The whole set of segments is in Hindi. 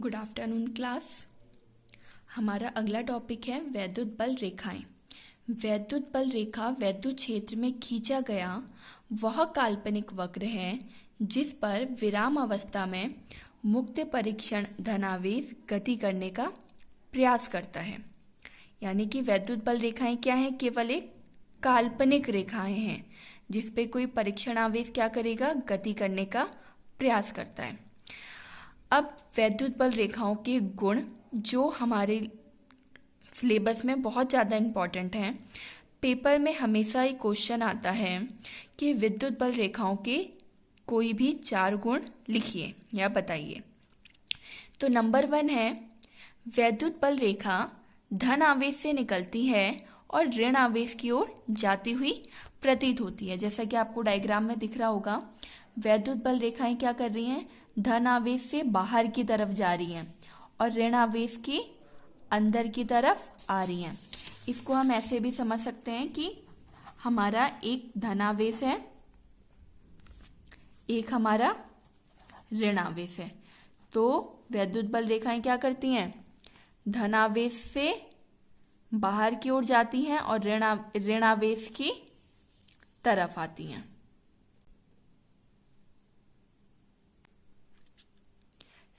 Good afternoon class. हमारा अगला टॉपिक है वैद्युत बल रेखाएं। वैद्युत बल रेखा वैद्युत क्षेत्र में खींचा गया वह काल्पनिक वक्र है जिस पर विराम अवस्था में मुक्त परीक्षण धनावेश गति करने का प्रयास करता है। यानी कि वैद्युत बल रेखाएं क्या हैं? केवल एक काल्पनिक रेखाएं हैं जिस पे कोई परीक्षण आवेश क्या करेगा? गति करने का प्रयास करता है। अब वैद्युत बल रेखाओं के गुण जो हमारे सिलेबस में बहुत ज़्यादा इम्पॉर्टेंट हैं। पेपर में हमेशा ही क्वेश्चन आता है कि विद्युत बल रेखाओं के कोई भी 4 गुण लिखिए या बताइए। तो नंबर 1 है वैद्युत बल रेखा धन आवेश से निकलती है और ऋण आवेश की ओर जाती हुई प्रतीत होती है। जैसा कि आपको डायग्राम में दिख रहा होगा, वैद्युत बल रेखाएं क्या कर रही हैं? धन आवेश से बाहर की तरफ जा रही हैं और ऋण आवेश की अंदर की तरफ आ रही हैं। इसको हम ऐसे भी समझ सकते हैं कि हमारा एक धनावेश है, एक हमारा ऋण आवेश है। तो वैद्युत बल रेखाएं क्या करती हैं? धनावेश से बाहर की ओर जाती हैं और ऋण आवेश की तरफ आती हैं।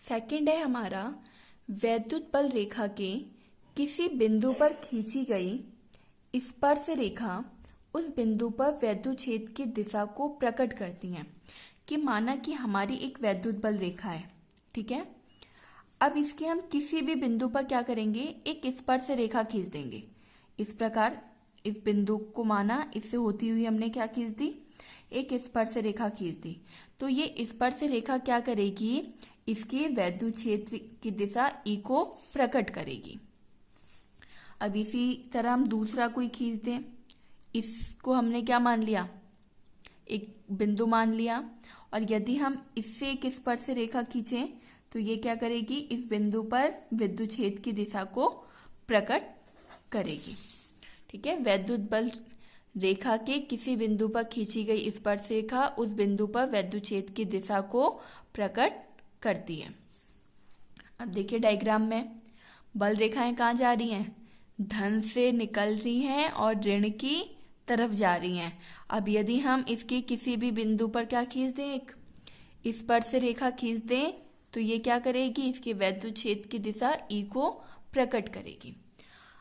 सेकंड है हमारा वैद्युत बल रेखा के किसी बिंदु पर खींची गई स्पर्श रेखा उस बिंदु पर वैद्युत क्षेत्र की दिशा को प्रकट करती हैं। कि माना कि हमारी एक वैद्युत बल रेखा है, ठीक है। अब इसके हम किसी भी बिंदु पर क्या करेंगे? एक स्पर्श रेखा खींच देंगे। इस प्रकार इस बिंदु को माना इससे होती हुई हमने क्या खींच दी? एक स्पर्श रेखा खींच दी। तो ये स्पर्श रेखा क्या करेगी? इसके वैद्युत क्षेत्र की दिशा ई को प्रकट करेगी। अब इसी तरह हम दूसरा कोई खींच दें। इसको हमने क्या मान लिया? एक बिंदु मान लिया। और यदि हम इससे एक स्पर्श रेखा खींचें तो ये क्या करेगी? इस बिंदु पर विद्युत क्षेत्र की दिशा को प्रकट करेगी। ठीक है। वैद्युत बल रेखा के किसी बिंदु पर खींची गई स्पर्श रेखा उस बिंदु पर वैद्युत क्षेत्र की दिशा को प्रकट करती है। अब देखिए डायग्राम में बल रेखाएं कहाँ जा रही हैं? धन से निकल रही हैं और ऋण की तरफ जा रही हैं। अब यदि हम इसके किसी भी बिंदु पर क्या खींच दें? एक स्पर्श रेखा खींच दें तो ये क्या करेगी? इसके वैद्युत क्षेत्र की दिशा ई को प्रकट करेगी।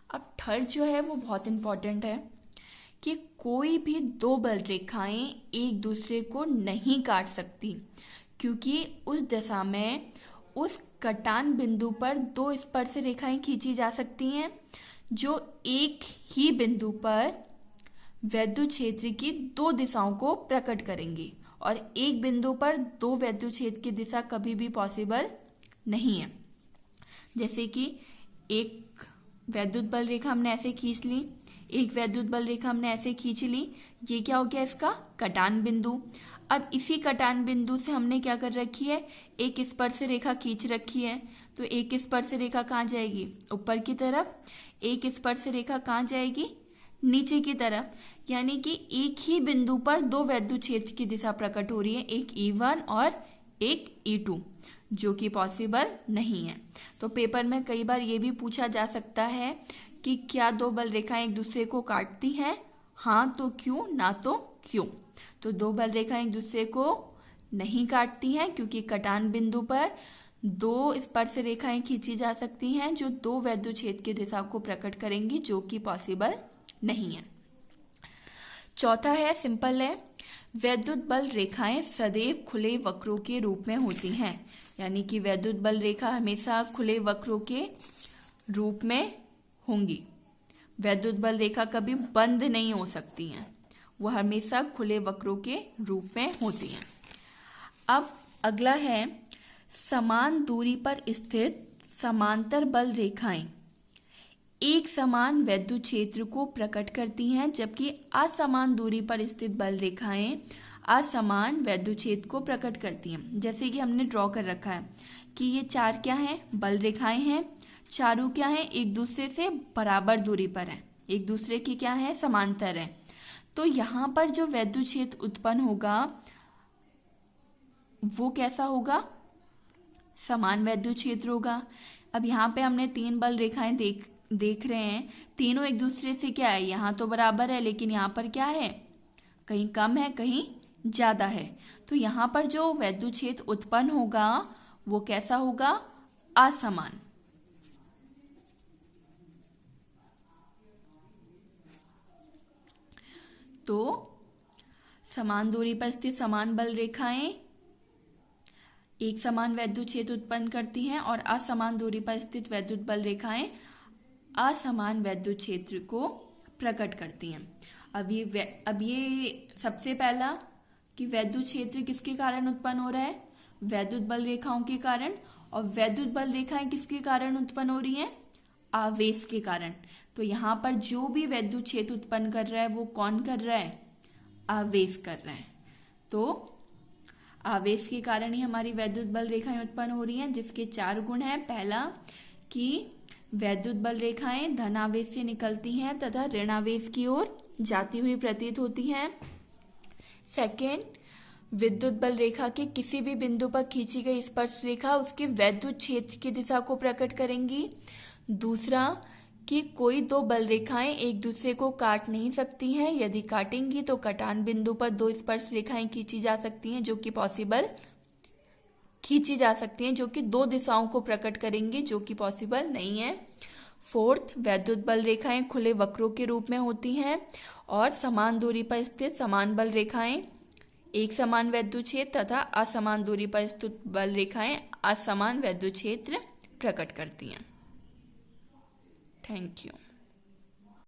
अब थर्ड जो है वो बहुत इंपॉर्टेंट है कि कोई भी 2 बल रेखाएं एक दूसरे को नहीं काट सकती, क्योंकि उस दिशा में उस कटान बिंदु पर 2 स्पर्श रेखाएं खींची जा सकती हैं जो एक ही बिंदु पर वैद्युत क्षेत्र की 2 दिशाओं को प्रकट करेंगी। और एक बिंदु पर 2 वैद्युत क्षेत्र की दिशा कभी भी पॉसिबल नहीं है। जैसे कि एक वैद्युत बल रेखा हमने ऐसे खींच ली, एक वैद्युत बल रेखा हमने ऐसे खींच ली। ये क्या हो गया? इसका कटान बिंदु। अब इसी कटान बिंदु से हमने क्या कर रखी है? एक स्पर्श रेखा खींच रखी है। तो एक स्पर्श रेखा कहाँ जाएगी? ऊपर की तरफ। एक स्पर्श रेखा कहाँ जाएगी? नीचे की तरफ। यानी कि एक ही बिंदु पर 2 वैद्युत क्षेत्र की दिशा प्रकट हो रही है, एक E1 और एक E2, जो कि पॉसिबल नहीं है। तो पेपर में कई बार ये भी पूछा जा सकता है कि क्या 2 बल रेखाएं एक दूसरे को काटती हैं? हाँ तो क्यों, ना तो क्यों? तो 2 बल रेखाएं एक दूसरे को नहीं काटती हैं क्योंकि कटान बिंदु पर 2 स्पर्श रेखाएं खींची जा सकती हैं जो 2 वैद्युत क्षेत्र की दिशा को प्रकट करेंगी, जो कि पॉसिबल नहीं है। चौथा है, सिंपल है, वैद्युत बल रेखाएं सदैव खुले वक्रों के रूप में होती हैं। यानी कि वैद्युत बल रेखा हमेशा खुले वक्रों के रूप में होंगी। वैद्युत बल रेखा कभी बंद नहीं हो सकती हैं, वह हमेशा खुले वक्रों के रूप में होती हैं। अब अगला है, समान दूरी पर स्थित समांतर बल रेखाएं एक समान वैद्युत क्षेत्र को प्रकट करती हैं, जबकि असमान दूरी पर स्थित बल रेखाएं असमान वैद्युत क्षेत्र को प्रकट करती हैं। जैसे कि हमने ड्रॉ कर रखा है कि ये 4 क्या हैं? बल रेखाएं हैं। चारों क्या हैं? एक दूसरे से बराबर दूरी पर हैं, एक दूसरे की क्या है? समांतर है। तो यहाँ पर जो वैद्युत क्षेत्र उत्पन्न होगा वो कैसा होगा? समान वैद्युत क्षेत्र होगा। अब यहाँ पे हमने 3 बल रेखाएं देख रहे हैं, तीनों एक दूसरे से क्या है, यहाँ तो बराबर है, लेकिन यहाँ पर क्या है, कहीं कम है कहीं ज्यादा है। तो यहाँ पर जो वैद्युत क्षेत्र उत्पन्न होगा वो कैसा होगा, असमान। तो समान दूरी पर स्थित समान बल रेखाएं एक समान वैद्युत क्षेत्र उत्पन्न करती हैं और असमान दूरी पर स्थित वैद्युत बल रेखाएं असमान वैद्युत क्षेत्र को प्रकट करती हैं। अब ये सबसे पहला कि वैद्युत क्षेत्र किसके कारण उत्पन्न हो रहा है, वैद्युत बल रेखाओं के कारण। और वैद्युत बल रेखाएं किसके कारण उत्पन्न हो रही हैं, आवेश के कारण। तो यहाँ पर जो भी वैद्युत क्षेत्र उत्पन्न कर रहा है वो कौन कर रहा है, आवेश कर रहा है। तो आवेश के कारण ही हमारी वैद्युत बल रेखाएं उत्पन्न हो रही हैं, जिसके 4 गुण हैं। पहला कि वैद्युत बल रेखाएं धन आवेश से निकलती हैं तथा ऋण आवेश की ओर जाती हुई प्रतीत होती हैं। सेकेंड, विद्युत बल रेखा के किसी भी बिंदु पर खींची गई स्पर्श रेखा उसके वैद्युत क्षेत्र की दिशा को प्रकट करेंगी। दूसरा कि कोई 2 बल रेखाएं एक दूसरे को काट नहीं सकती हैं, यदि काटेंगी तो कटान बिंदु पर 2 स्पर्श रेखाएं खींची जा सकती हैं, जो कि 2 दिशाओं को प्रकट करेंगी, जो कि पॉसिबल नहीं है। फोर्थ, वैद्युत बल रेखाएं खुले वक्रों के रूप में होती हैं और समान दूरी पर स्थित समान बल रेखाएं एक समान वैद्युत क्षेत्र तथा असमान दूरी पर स्थित बल रेखाएं असमान वैद्युत क्षेत्र प्रकट करती हैं। Thank you.